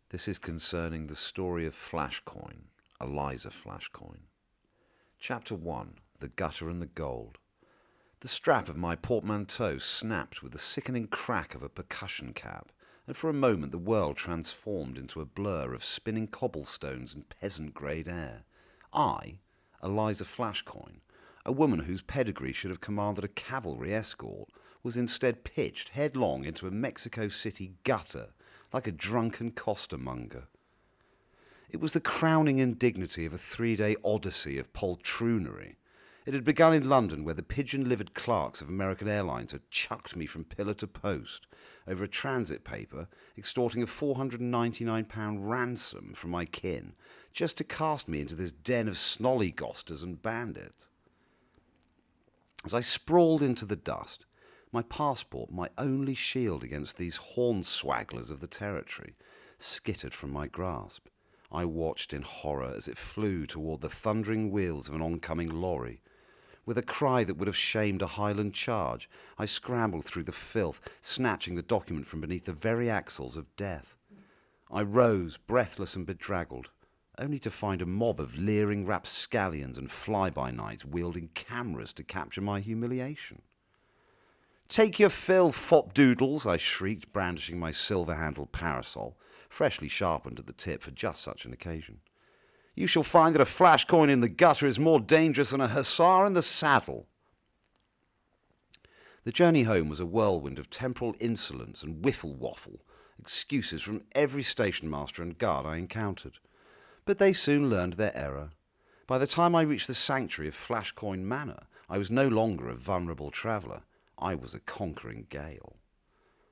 This is concerning the story of Flashcoin, Eliza Flashcoin. Chapter 1. The Gutter and the Gold. The strap of my portmanteau snapped with the sickening crack of a percussion cap, and for a moment the world transformed into a blur of spinning cobblestones and peasant-grade air. I, Eliza Flashcoin, a woman whose pedigree should have commanded a cavalry escort, was instead pitched headlong into a Mexico City gutter like a drunken costermonger. It was the crowning indignity of a 3-day odyssey of poltroonery. It had begun in London, where the pigeon-livered clerks of American Airlines had chucked me from pillar to post over a transit paper, extorting a £499 ransom from my kin, just to cast me into this den of Snollygosters and Bandits. As I sprawled into the dust, my passport, my only shield against these hornswagglers of the territory, skittered from my grasp. I watched in horror as it flew toward the thundering wheels of an oncoming lorry. With a cry that would have shamed a Highland charge, I scrambled through the filth, snatching the document from beneath the very axles of death. I rose, breathless and bedraggled, only to find a mob of leering rapscallions and fly-by-nights wielding cameras to capture my humiliation. "Take your fill, fopdoodles," I shrieked, brandishing my silver-handled parasol, freshly sharpened at the tip for just such an occasion. "You shall find that a flashcoin in the gutter is more dangerous than a hussar in the saddle." The journey home was a whirlwind of temporal insolence and whiffle-waffle, excuses from every station master and guard I encountered. But they soon learned their error. By the time I reached the sanctuary of Flashcoin Manor, I was no longer a vulnerable traveller. I was a conquering gale.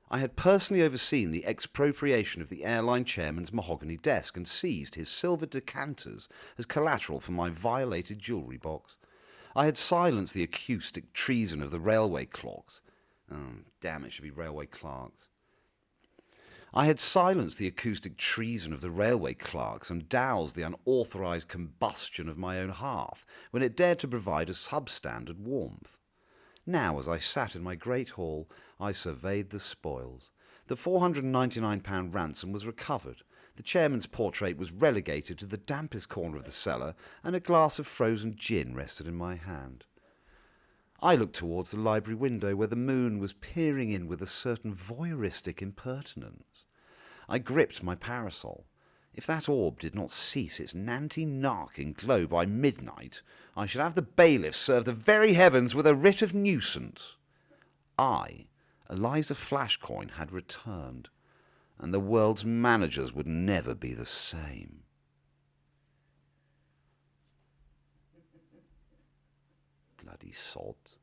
I had personally overseen the expropriation of the airline chairman's mahogany desk and seized his silver decanters as collateral for my violated jewellery box. I had silenced the acoustic treason of the railway clerks. It should be railway clerks. I had silenced the acoustic treason of the railway clerks and doused the unauthorised combustion of my own hearth when it dared to provide a substandard warmth. Now, as I sat in my great hall, I surveyed the spoils. The £499 ransom was recovered. The chairman's portrait was relegated to the dampest corner of the cellar, and a glass of frozen gin rested in my hand. I looked towards the library window, where the moon was peering in with a certain voyeuristic impertinence. I gripped my parasol. If that orb did not cease its nanty-narking glow by midnight, I should have the bailiff serve the very heavens with a writ of nuisance. I, Eliza Flashcoin, had returned, and the world's managers would never be the same. Bloody sods.